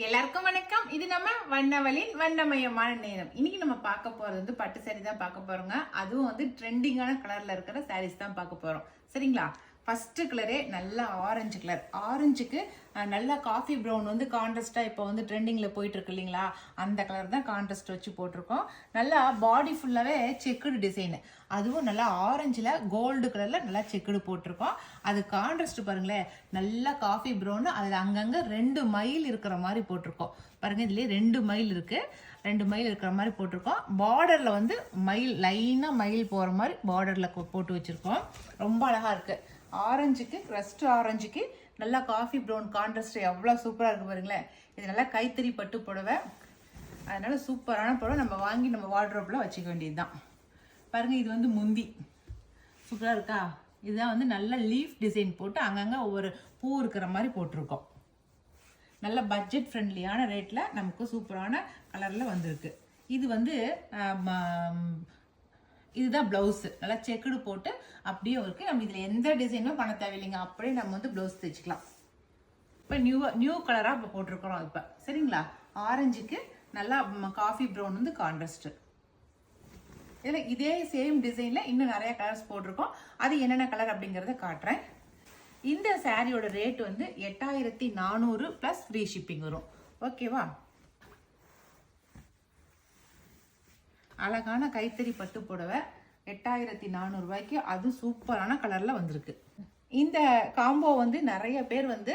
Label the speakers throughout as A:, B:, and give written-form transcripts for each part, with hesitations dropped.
A: எல்லாருக்கும் வணக்கம். இது நம்ம வண்ணவலின் வண்ணமயமான நேரம். இன்னைக்கு நம்ம பார்க்க போறது வந்து பட்டு சாரி தான் பார்க்க போறோங்க. அதுவும் வந்து ட்ரெண்டிங்கான கலர்ல இருக்கிற சாரீஸ் தான் பார்க்க போறோம். சரிங்களா? ஃபர்ஸ்ட் கலரே நல்ல ஆரஞ்சு கலர். ஆரஞ்சுக்கு நல்லா காஃபி ப்ரௌன் வந்து கான்ட்ராஸ்டா இப்போ வந்து ட்ரெண்டிங்ல போயிட்டு இருக்கு இல்லைங்களா? அந்த கலர் தான் கான்ட்ராஸ்ட் வச்சு போட்டிருக்கோம். நல்லா பாடி ஃபுல்லாவே செக்குடு டிசைன், அதுவும் நல்லா ஆரஞ்சுல கோல்டு கலர்ல நல்லா செக்குடு போட்டிருக்கோம். அது கான்ட்ராஸ்ட் பாருங்களேன், நல்லா காஃபி ப்ரௌன், அதுல அங்கங்க 2 மயில் இருக்கிற மாதிரி போட்டிருக்கோம். பாருங்க, இதுலயே 2 மயில் இருக்கு, 2 மயில் இருக்கிற மாதிரி போட்டிருக்கோம். பார்டர்ல வந்து மயில் லைனா மயில் போற மாதிரி பார்டர்ல போட்டு வச்சிருக்கோம். ரொம்ப அழகா இருக்கு. ஆரஞ்சுக்கு கிரஸ்ட் ஆரஞ்சுக்கு நல்லா காஃபி ப்ரௌன் கான்ட்ராஸ்ட் எவ்வளோ சூப்பராக இருக்கு பாருங்களேன். இது நல்லா கைத்தறி பட்டு புடவை, அதனால சூப்பரான புடவை நம்ம வாங்கி நம்ம வார்ட்ரோப்ல வச்சுக்க வேண்டியது தான். பாருங்க, இது வந்து முந்தி சூப்பராக இருக்கா? இதுதான் வந்து நல்ல லீஃப் டிசைன் போட்டு அங்கங்கே ஒவ்வொரு பூ இருக்கிற மாதிரி போட்டிருக்கோம். நல்ல பட்ஜெட் ஃப்ரெண்ட்லியான ரேட்டில் நமக்கு சூப்பரான கலரில் வந்திருக்கு. இது வந்து இதுதான் ப்ளவுஸு, நல்லா செக்குடு போட்டு அப்படியே இருக்குது. நம்ம இதில் எந்த டிசைனும் பண்ண தேவையில்லைங்க, அப்படியே நம்ம வந்து ப்ளவுஸ் தைச்சிக்கலாம். இப்போ நியூ கலராக இப்போ போட்டிருக்கிறோம். இப்போ சரிங்களா? ஆரஞ்சுக்கு நல்லா காஃபி ப்ரௌன் வந்து கான்ட்ராஸ்ட். இதில் இதே சேம் டிசைனில் இன்னும் நிறைய கலர்ஸ் போட்டிருக்கோம். அது என்னென்ன கலர் அப்படிங்கிறத காட்டுறேன். இந்த சாரியோட ரேட் வந்து 8400 ப்ளஸ் ஃப்ரீ ஷிப்பிங் வரும். ஓகேவா? அழகான கைத்தறி பட்டு புடவை 8400 ரூபாய்க்கு, அது சூப்பரான கலர்ல வந்திருக்கு. இந்த காம்போ வந்து நிறைய பேர் வந்து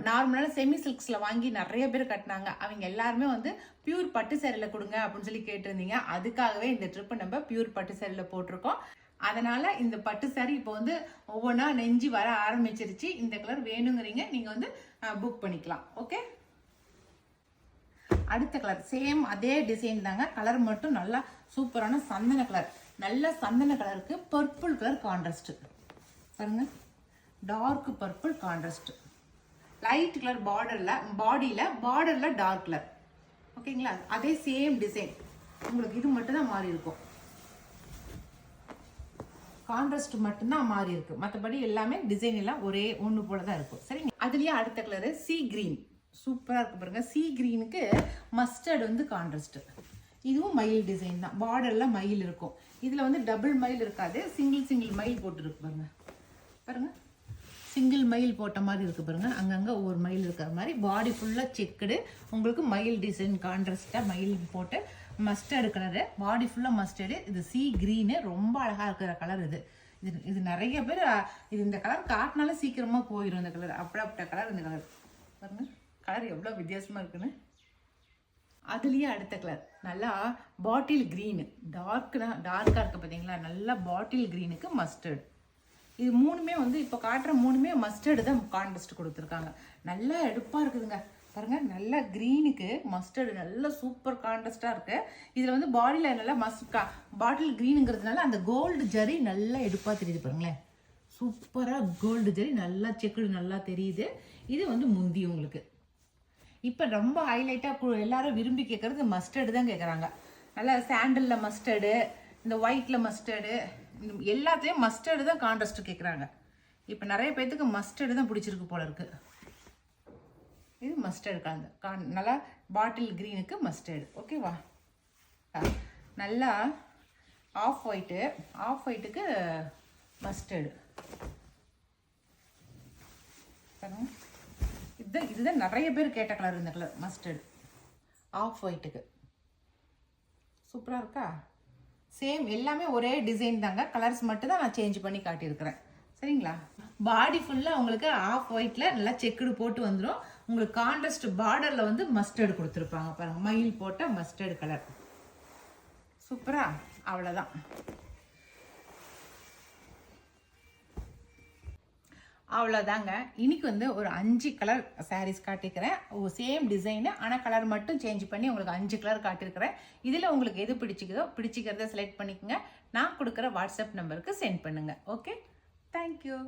A: நார்மலான செமி சில்க்ஸ்ல வாங்கி நிறைய பேர் கட்டினாங்க. அவங்க எல்லாருமே வந்து பியூர் பட்டு சேரில கொடுங்க அப்படின்னு சொல்லி கேட்டிருந்தீங்க. அதுக்காகவே இந்த ட்ரிப் நம்ம பியூர் பட்டு சேரில போட்டிருக்கோம். அதனால இந்த பட்டு சாரி இப்போ வந்து ஒவ்வொன்றா நெஞ்சு வர ஆரம்பிச்சிருச்சு. இந்த கலர் வேணுங்கிறீங்க, நீங்க வந்து புக் பண்ணிக்கலாம். ஓகே, அடுத்த கலர் சேம் அதே டிசைன் தாங்க, கலர் மட்டும் நல்லா சூப்பரான சந்தன கலர். நல்ல சந்தன கலருக்கு பர்பிள் கலர் கான்ட்ராஸ்ட் பாருங்க, dark purple contrast, light colour பார்டர்ல டார்க் கலர். ஓகேங்களா? அதே சேம் டிசைன், உங்களுக்கு இது மட்டும் தான் மாறி இருக்கும், கான்ட்ராஸ்ட் மட்டும்தான் மாறி இருக்கு. மற்றபடி எல்லாமே டிசைன் எல்லாம் ஒரே ஒன்று போல தான் இருக்கும். சரிங்க? அதுலயே அடுத்த கலரு சி கிரீன், சூப்பரா இருக்கு பாருங்க. சி கிரீனுக்கு மஸ்டர்ட் வந்து கான்ட்ராஸ்ட். இதுவும் மயில் டிசைன் தான், பார்டர்ல மயில் இருக்கும். இதுல வந்து டபுள் மயில் இருக்காது, சிங்கிள் மயில் போட்டு இருக்கு பாருங்க. பாருங்க, சிங்கிள் மயில் போட்ட மாதிரி இருக்கு பாருங்க, அங்கங்க ஒவ்வொரு மயில் இருக்கிற மாதிரி. பாடி ஃபுல்லா செக்குடு, உங்களுக்கு மயில் டிசைன் கான்ட்ராஸ்டா மயில் போட்டு மஸ்டர்டு கலரு, பாடி ஃபுல்லா மஸ்டர்டு. இது சி கிரீனு, ரொம்ப அழகா இருக்கிற கலர் இது. இது நிறைய பேர் இந்த கலர் காட்டினாலும் சீக்கிரமா போயிடும். இந்த கலர் அப்படிப்பட்ட கலர். இந்த கலர் பாருங்க, கலர் எவ்வளோ வித்தியாசமா இருக்குன்னு. அதுலேயே அடுத்த கலர் நல்லா பாட்டில் க்ரீனு, டார்க்காக இருக்கு பார்த்தீங்களா? நல்லா பாட்டில் க்ரீனுக்கு மஸ்டர்டு. இது மூணுமே வந்து இப்போ காட்டுற மூணுமே மஸ்டர்டு தான் கான்ட்ராஸ்ட் கொடுத்துருக்காங்க. நல்லா எடுப்பாக இருக்குதுங்க பாருங்க. நல்லா க்ரீனுக்கு மஸ்டர்டு நல்ல சூப்பர் கான்ட்ராஸ்டாக இருக்கு. இதில் வந்து பாடியில் நல்லா பாட்டில் க்ரீனுங்கிறதுனால அந்த கோல்டு ஜரி நல்லா எடுப்பாக தெரியுது பாருங்களேன். சூப்பராக கோல்டு ஜரி நல்லா செக்குடு நல்லா தெரியுது. இது வந்து முந்தி உங்களுக்கு. இப்போ ரொம்ப ஹைலைட்டாக எல்லாரும் விரும்பி கேட்குறது மஸ்டர்டு தான் கேட்குறாங்க. நல்லா சாண்டலில் மஸ்டர்டு, இந்த ஒயிட்டில் மஸ்டர்டு, எல்லாத்தையும் மஸ்டர்டு தான் கான்ட்ராஸ்ட் கேட்குறாங்க. இப்போ நிறைய பேர்த்துக்கு மஸ்டர்டு தான் பிடிச்சிருக்கு போல இருக்கு. இது மஸ்டர்டு கலந்து நல்லா பாட்டில் க்ரீனுக்கு மஸ்டர்டு. ஓகேவா? நல்லா ஆஃப் ஒயிட்டுக்கு மஸ்டர்டு. இதுதான் நிறைய பேர் கேட்ட கலர். இந்த கலர் மஸ்டர்டு ஆஃப் ஒயிட்டுக்கு சூப்பராக இருக்கா? சேம் எல்லாமே ஒரே டிசைன் தாங்க, கலர்ஸ் மட்டும் தான் நான் சேஞ்ச் பண்ணி காட்டியிருக்கிறேன். சரிங்களா? பாடி ஃபுல்லாக உங்களுக்கு ஆஃப் ஒயிட்ல நல்லா செக்குடு போட்டு வந்துடும். உங்களுக்கு கான்ட்ராஸ்ட் பார்டர்ல வந்து மஸ்டர்டு கொடுத்துருப்பாங்க பாருங்க, மயில் போட்ட மஸ்டர்டு கலர். சூப்பரா? அவ்வளோதான். அவ்வளோதாங்க. இன்னைக்கு வந்து ஒரு 5 கலர் சாரீஸ் காட்டிக்கிறேன். சேம் டிசைனு, ஆனால் கலர் மட்டும் சேஞ்ச் பண்ணி உங்களுக்கு 5 கலர் காட்டியிருக்கிறேன். இதில் உங்களுக்கு எது பிடிச்சிக்கிறத செலக்ட் பண்ணிக்கோங்க. நான் கொடுக்குற வாட்ஸ்அப் நம்பருக்கு சென்ட் பண்ணுங்கள். Okay, thank you.